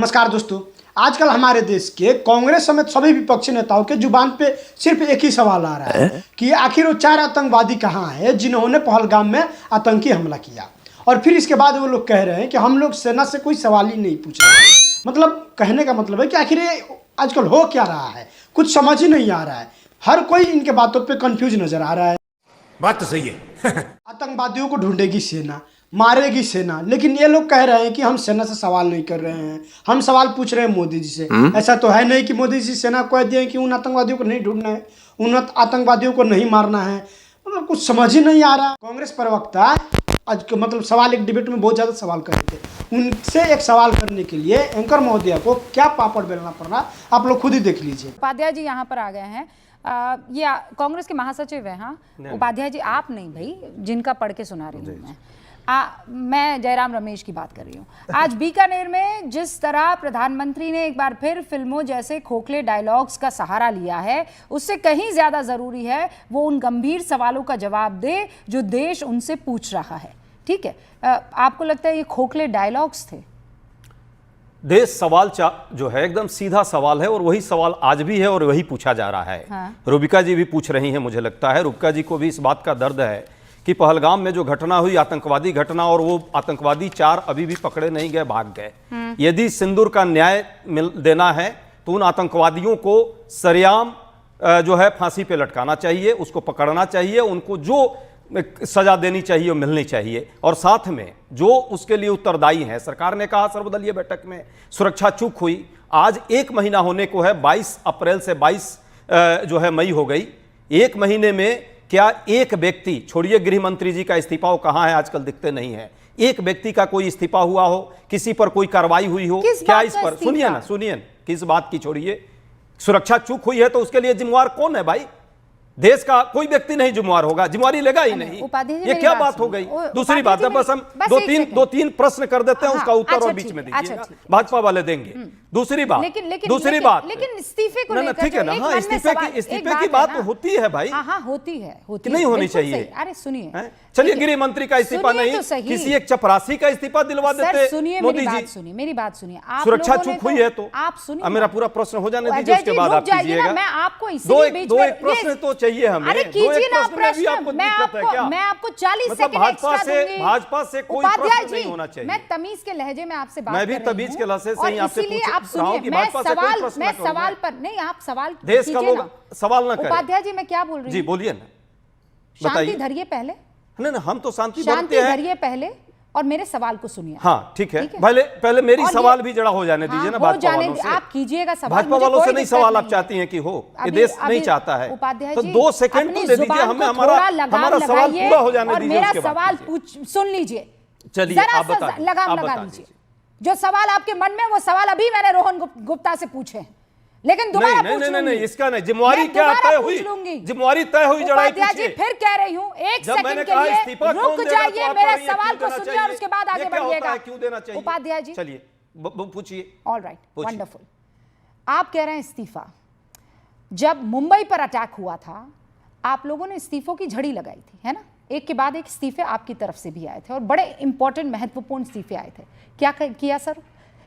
नमस्कार दोस्तों, आजकल हमारे देश के कांग्रेस समेत सभी विपक्षी नेताओं के जुबान पे सिर्फ एक ही सवाल आ रहा है कि आखिर वो 4 आतंकवादी कहाँ हैं जिन्होंने पहलगाम में आतंकी हमला किया। और फिर इसके बाद वो लोग कह रहे हैं कि हम लोग सेना से कोई सवाल ही नहीं पूछ रहे। मतलब कहने का मतलब है कि आखिर ये आजकल हो क्या रहा है, कुछ समझ ही नहीं आ रहा है। हर कोई इनके बातों पे कंफ्यूज नजर आ रहा है। बात तो सही है। आतंकवादियों को ढूंढेगी सेना, मारेगी सेना, लेकिन ये लोग कह रहे हैं कि हम सेना से सवाल नहीं कर रहे हैं, हम सवाल पूछ रहे हैं मोदी जी से। ऐसा तो है नहीं कि मोदी जी सेना को कह दिए कि उन आतंकवादियों को नहीं ढूंढना है, उन आतंकवादियों को नहीं मारना है। मतलब कुछ समझ ही नहीं आ रहा। कांग्रेस प्रवक्ता आज मतलब सवाल एक डिबेट में बहुत ज़्यादा सवाल कर रहे थे। उनसे एक सवाल करने के लिए एंकर महोदया को क्या पापड़ बेलना पड़ रहा, आप लोग खुद ही देख लीजिए। उपाध्याय जी यहाँ पर आ गए हैं। ये कांग्रेस के महासचिव हैं। हाँ उपाध्याय जी, आप नहीं भाई, जिनका पढ़ के सुना रही हूँ मैं जयराम रमेश की बात कर रही हूँ। आज बीकानेर में जिस तरह प्रधानमंत्री ने एक बार फिर फिल्मों जैसे खोखले डायलॉग्स का सहारा लिया है, उससे कहीं ज्यादा जरूरी है वो उन गंभीर सवालों का जवाब दे जो देश उनसे पूछ रहा है। ठीक है, आपको लगता है ये खोखले डायलॉग्स थे? देश सवाल जो है एकदम सीधा सवाल है और वही सवाल आज भी है और वही पूछा जा रहा है। हाँ। रूबिका जी भी पूछ रही हैं, मुझे लगता है रूबिका जी को भी इस बात का दर्द है कि पहलगाम में जो घटना हुई, आतंकवादी घटना, और वो आतंकवादी 4 अभी भी पकड़े नहीं गए, भाग गए। यदि सिंदूर का न्याय देना है तो उन आतंकवादियों को सरेआम जो है फांसी पे लटकाना चाहिए, उसको पकड़ना चाहिए, उनको जो सजा देनी चाहिए वो मिलनी चाहिए। और साथ में जो उसके लिए उत्तरदायी हैं, सरकार ने कहा सर्वदलीय बैठक में सुरक्षा चूक हुई, आज 1 महीना होने को है, 22 अप्रैल से 22 जो है मई हो गई। 1 महीने में क्या एक व्यक्ति, छोड़िए गृह मंत्री जी का इस्तीफा, वो कहाँ है आजकल, दिखते नहीं है, एक व्यक्ति का कोई इस्तीफा हुआ हो, किसी पर कोई कार्रवाई हुई हो क्या? इस पर सुनिए ना, सुनिए, किस बात की छोड़िए, सुरक्षा चूक हुई है तो उसके लिए जिम्मेवार कौन है भाई? देश का कोई व्यक्ति नहीं जिम्मेवार होगा, जिम्मेवारी लेगा ही नहीं। ये क्या बात हो गई? दूसरी बात है, बस हम दो तीन प्रश्न कर देते हैं, उसका उत्तर और बीच में दीजिएगा, भाजपा वाले देंगे। दूसरी बात, लेकिन इस्तीफे को लेकर ठीक है ना, हाँ इस्तीफे की बात होती है भाई, होती है नहीं होनी चाहिए। अरे सुनिए, चलिए गृह मंत्री का इस्तीफा नहीं, किसी एक चपरासी का इस्तीफा दिलवा देते मोदी जी। मेरी बात सुनिए, सुरक्षा चूक हुई है तो आप सुनिए, मेरा पूरा प्रश्न हो जाने दीजिए, उसके बाद आप कीजिएगा। मैं आपको दो एक प्रश्न तो चाहिए हमें। अरे कीजिए ना प्रश्न, मैं आपको 40 सेकंड भाजपा से कोई प्रश्न नहीं होना चाहिए। मैं तमीज के लहजे में आपसे बात मैं भी तमीज के लहजे से ही आपसे पूछ रहा हूं कि भाजपा से कोई प्रश्न मैं सवाल पर नहीं, आप सवाल देश का लोग सवाल ना करें। उपाध्याय जी मैं क्या बोल रही हूं? जी बोलिए ना, शांति धरिए पहले। नहीं हम तो शांति धरिए पहले और मेरे सवाल को सुनिए। हाँ ठीक है, पहले मेरी सवाल भी जड़ा हो जाने दीजिए ना भाजपा वालों से। आप कीजिएगा सवाल, भाजपा वालों से नहीं सवाल आप चाहती हैं कि हो, ये देश नहीं चाहता है, तो 2 सेकंड तो दे दीजिए हमें, हमारा सवाल पूरा हो जाने दीजिए, मेरा सवाल सुन लीजिए। चलिए आप बताइए, लगाम लगा लीजिए। जो सवाल आपके मन में, वो सवाल अभी मैंने रोहन गुप्ता से पूछे हैं, लेकिन दोबारा नहीं, इसका नहीं, जिम्मेवारी क्या तय हुई? जिम्मेवारी तय हुई, जड़ाई जी फिर कह रही हूँ, 1 सेकंड के लिए रुक जाइए, मेरे सवाल को सुनिए और उसके बाद आगे बढ़िएगा। क्यों देना चाहिए उपाध्याय जी? चलिए पूछिए। Alright, wonderful. आप कह रहे हैं इस्तीफा। जब मुंबई पर अटैक हुआ था, आप लोगों ने इस्तीफों की झड़ी लगाई थी, है ना? एक के बाद एक इस्तीफे आपकी तरफ से भी आए थे और बड़े इंपॉर्टेंट महत्वपूर्ण इस्तीफे आए थे। क्या किया सर?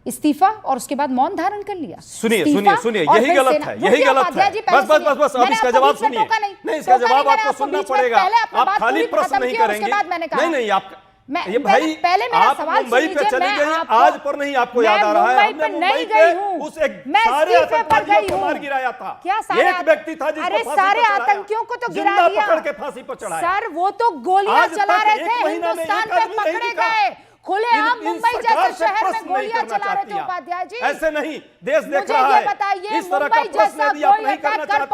इस्तीफा और उसके बाद मौन धारण कर लिया। सुनिए, यही गलत है, यही गलत है। बस अब इसका जवाब सुनिए। नहीं, इसका जवाब आपको सुनना पड़ेगा, आप खाली प्रश्न नहीं करेंगे। नहीं आप ये भाई पहले मेरा सवाल मुंबई पे चली गई, आज पर नहीं आपको याद आ रहा है? हमने मुंबई पे उस एक सारे आतंकवादियों को मार गिराया था। एक व्यक्ति था जिसको सारे आतंकियों को तो गिरा दिया, पकड़ के फांसी पर चढ़ाया। सर वो तो गोलियां चला रहे थे, हिंदुस्तान पे पकड़े गए, खुलेआम मुंबई जैसे शहर में गोलियां चला रहे थे। उपाध्याय जी ऐसे नहीं, देश देख रहा है। बताइए, इस तरह का प्रश्न यदि आप नहीं करना चाहते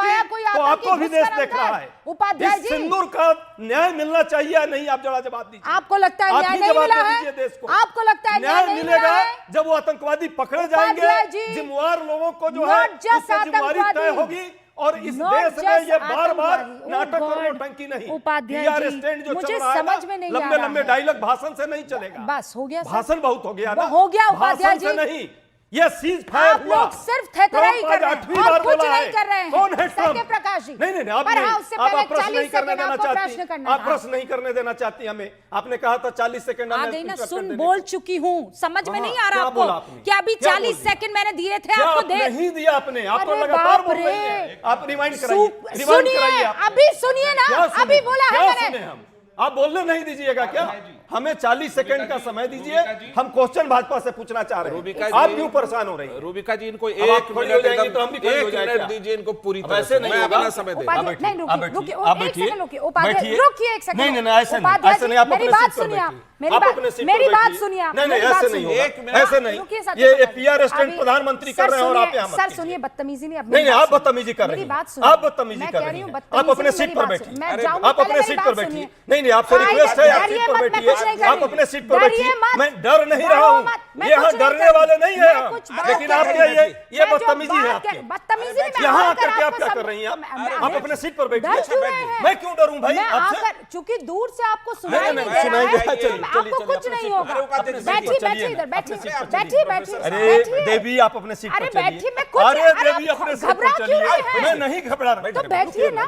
तो आपको भी देश देख रहा है। उपाध्याय जी, सिंदूर का न्याय मिलना चाहिए या नहीं, आप जरा जवाब दीजिए। आपको लगता है न्याय नहीं मिला है? देश को आपको लगता है न्याय मिलेगा जब वो आतंकवादी पकड़े जाएंगे, जिम्मेवार लोगों को जो है उसकी जिम्मेवारी तय होगी। और इस देश में ये बार-बार नाटक और नौटंकी नहीं, उपाध्याय स्टैंड जो चल रहा है, लंबे-लंबे डायलॉग भाषण से नहीं चलेगा। बस हो गया, भाषण बहुत हो गया ना, हो गया उपाध्याय जी। नहीं ये सीज फायर आप लोग सिर्फ थेथराई कर रहे हैं और कुछ नहीं कर रहे हैं। कौन है सत्य प्रकाश जी। नहीं नहीं, आप पर नहीं, हाँ, उससे आप पहले प्रश्न नहीं 40 करने सेकंड देना आपको प्रश्न चाहती, करना आप था। प्रश्न नहीं करने देना चाहती हमें। आपने कहा था 40 सेकंड आ गई ना, सुन बोल चुकी हूँ, समझ में नहीं आ रहा क्या बोला आपको आपने? कि अभी क्या 40 बोली? सेकंड मैंने दिए थे क्या आपको आप दे नहीं दिया आपने? आप तो अरे लगातार बाप बोल रही रे। हैं। आप रिमाइंड कराइए, रिमाइंड सुनिए, कराइए आप। अभी सुनिए ना, क्या सुने? अभी बोला है क्या मैंने। सुने हम? आप बोलने नहीं दीजिएगा क्या? हमें 40 सेकंड का समय दीजिए, हम क्वेश्चन भाजपा से पूछना चाह रहे हैं। आप क्यों परेशान हो रही हैं? रूबिका जी, इनको आप एक खड़ी मिनट हो जाएंगी एकदम तो हम भी खड़े हो 1 जाएं मिनट क्या? दीजिए इनको पूरी अब तरह ऐसे से। नहीं मैं होगा। अपना समय दे उपाध्याय, दूं। नहीं, रुकिए, रुकिए, आप एक बैठिए, सेकंड रुकिए, उपाध्याय, बैठिए। रुकिए एक सेकंड। नहीं नहीं, ऐसे नहीं, उपाध्याय ऐसे नहीं, आप मेरी अपने बात सीट पर सुनिए, बैठिए। मेरी आप बात, अपने सीट मेरी पर बात बैठिए। सुनिए, नहीं नहीं, मेरी बात ऐसे नहीं सुनिए। होगा, ऐसे नहीं। रुकिए, सत्य ये प्रकाश जी। पीआर स्टैंड अभी- प्रधानमंत्री सर कर रहे हैं और सुनिए, आप यहाँ मत सर कीजिए। सुनिए, बदतमीजी नहीं, नहीं नहीं, आप बदतमीजी कर रही मेरी हैं। बात सुनिए। आप बदतमीजी मैं कर कह रही रही हूँ, हैं। आप बदतमीजी अपने नहीं, सीट मेरी पर बात बैठिए। सुनिए। मैं अरे, जाऊंगी, आप अपने पहले सीट मेरी पर बात बैठिए। सुनिए। नहीं नहीं, आपसे रिक्वेस्ट है, आप डरिए सीट पर मत, मैं बैठिए। कुछ नहीं कर आप रही। अपने सीट पर डरिए बैठिए। मत। मैं डर नहीं डरो रहा हूँ, मत, मैं यहाँ कुछ नहीं डरने कर वाले रही। नहीं है मैं हम। कुछ बात लेकिन कर आपके रही हूँ। ये मैं जो बदतमीजी है बात आपकी। कर- बदतमीजी नहीं, मैं यहाँ आकर आकर के आप आपको क्या सब- कर रही हैं? मैं- आप अपने सीट पर बैठिए। डर क्यों रहे हैं? मैं क्यों डरूं भाई मैं आपसे? आकर, चूंकि दूर से आपको सुनाई नहीं, नहीं नहीं, दे सुनाई रहा दे है, रहा है, चलिए, आपको चलिए, कुछ चलिए, नहीं अपने होगा। सीट पर चलिए, बैठिए, चलिए, बैठिए इधर, बैठिए, अपने सीट पर बैठिए, चलिए। बैठिए, अरे बैठिए। देवी, आप अपने सीट पर अरे चलिए। बैठिए, मैं कुछ- अरे अरे देवी, अपने सीट घबरा पर क्यों रहे चलिए। हैं? मैं नहीं घबरा रहा। तो बैठिए ना,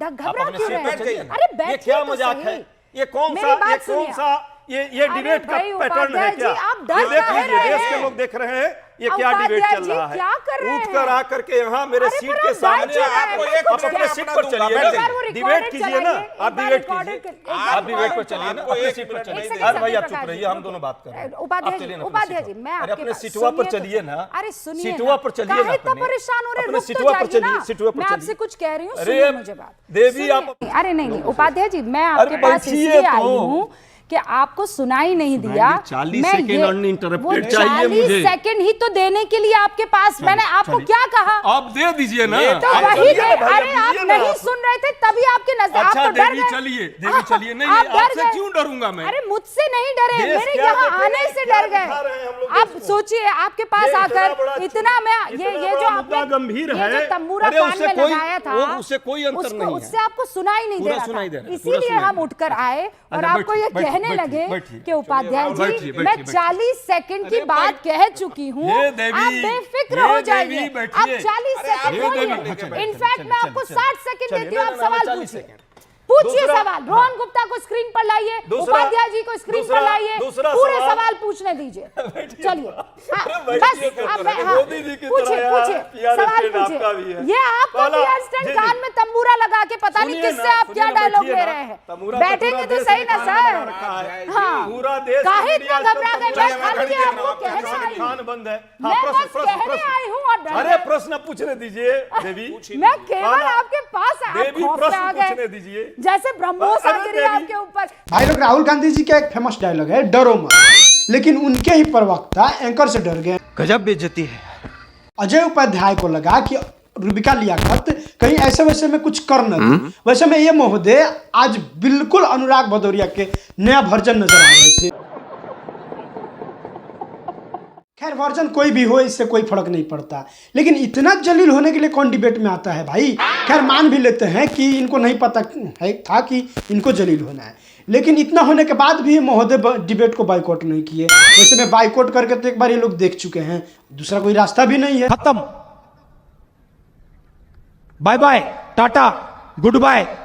घबरा अपने क्यों सीट रहे पर हैं? चलिए। अरे बैठिए ये क्या तो मजाक सही। है? ये कौन मेरी सा बात सुनिए। ये डिबेट का भाई, पैटर्न है उपाध्याय क्या? जी, आप डर ये देख काहे लीजिए, रहे देश हैं? के लोग देख रहे हैं ये क्या उपाध्याय डिबेट चल जी, रहा है। क्या कर रहे उठ हैं? कर आकर के यहाँ मेरे अरे सीट पर के आप सामने बैठ जाइए, आपको मैं एक कुछ अपने क्या सीट अपना पर दूंगा, चलिए बैठ ना। जाइए। डिबेट कीजिए ना, आप डिबेट रिकॉर्डेड कीजिए। आप डिबेट पर चलिए ना, अपने सीट पर चलिए। अरे भाई, आप चुप रहिए, हम दोनों बात कर रहे हैं। उपाध्याय आप चलिए जी, ना, उपाध्याय जी, मैं अरे आपके अपने पास- सीटवा पर सुनिए तो चलिए सही। ना। अरे सुनिए सीटवा ना। पर चलिए ना, काहे इतना अपने परेशान हो रहे हैं? अपने रुक तो सीटवा पर जाइए चलिए, ना। सीटवा पर मैं आपसे चलिए। कुछ कह रही हूँ, अरे सुनिए मुझे बात। देवी, सुनिए। आप अरे नहीं, उपाध्याय जी, मैं आपके अरे पास बैठिए इसलिए तो। आई हूँ कि आपको सुनाई नहीं दिया। 40 मैं सेकंड ये- uninterrupted वो चाहिए 40 मुझे। सेकंड ही तो देने के लिए आपके पास, मैंने आपको क्या कहा? आप दे दीजिए ना। तो आप वही चलिए दे, ना भाई, अरे आप दीजिए ना नहीं सुन रहे थे तभी आपके नजर, आप अच्छा तो डर देवी गए। चलिए, देवी चलिए। नहीं आप डर आपसे गए। क्यों डरूंगा मैं? अरे मुझसे नहीं डरे, देश मेरे क्या यहाँ देख रहे आने हैं, से क्या डर दिखा रहे हैं हम गए। लोग आप देश को? सोचिए, आपके पास ये इतना आकर बड़ा इतना मैं ये जो मुद्दा आपने गंभीर ये है। जो तंबूरा अरे कान उससे में कोई- लगाया था, वो उससे कोई अंतर उसको- नहीं है। उससे आपको सुनाई नहीं दे पूरा रहा सुनाई दे था, रहा है, पूरा इसीलिए सुनाई हम दे उठकर आए और अच्छा, आपको ये बैठिए, कहने बैठिए, लगे बैठिए। कि उपाध्याय बैठिए, जी, बैठिए, मैं बैठिए। 40 सेकंड की बात कह चुकी हूँ, ये देवी, आप बेफिक्र ये हो देवी, जाइए। बैठिए। आप 40 अरे आप सेकंड ये देवी, बोलिए। बैठिए, इनफैक्ट मैं आपको 60 सेकंड चलिए, देती हूँ, आप ना, ना, सवाल 40 पूछिए। सेकंड। पूछिए दूसरा- सवाल। रोहन गुप्ता को स्क्रीन पर लाइए, दूसरा- उपाध्याय जी को स्क्रीन पर दूसरा- लाइए, दूसरा पूरे सवाल- सवाल पूछने दीजिए। चलिए, हाँ, बैठिए, बस बैठिए, अब बैठिए। हाँ, मोदी जी की पूछिए, तरह पूछिए, यार, PR सवाल स्टैंड आपका भी पूछिए। है। ये आपको पहला- PR स्टैंड जी, कान जी। में तंबूरा लगा के पता नहीं सुनिए किससे ना, आप सुनिए क्या ना, डायलॉग बैठिए ले ना। रहे हैं। तंबूरा बैठेंगे पूरा तो देश सही में ना खाना बना सर। रखा है। हाँ, पूरा देश काहे मीडिया इतना सब घबरा गए? तंबूरा मैं खाली लगा आपको के कहने रखा है। आई हूँ। खान बंद है। मैं हाँ, बस कहने आई हूँ और डर अरे गए। प्रश्न पूछने दीजिए देवी। मैं केवल हाँ, आपके पास आप देवी, खौफ में प्रश्न आ पूछने गए, दीजिए। जैसे ब्रह्मोस आ अरे गिरी देवी। आपके ऊपर। भाई लोग, राहुल गांधी जी का एक फेमस डायलॉग है, डरो मत, लेकिन उनके ही प्रवक्ता एंकर से डर गए। गजब बेइज्जती है। अजय उपाध्याय को लगा कि रूबिका लियाकत कहीं ऐसे वैसे में कुछ कर न दे। वैसे में ये महोदय आज बिल्कुल अनुराग भदौरिया के नया वर्जन नजर आ रहे थे। खैर, वर्जन कोई भी हो, इससे कोई फर्क नहीं पड़ता, लेकिन इतना जलील होने के लिए कौन डिबेट में आता है भाई। खैर, मान भी लेते हैं कि इनको नहीं पता है था कि इनको जलील होना है, लेकिन इतना होने के बाद भी महोदय डिबेट को बाइकआउट नहीं किए। वैसे में बाइकआउट करके तो एक बार ये लोग देख चुके हैं, दूसरा कोई रास्ता भी नहीं है। खत्म। Bye bye, tata, good bye.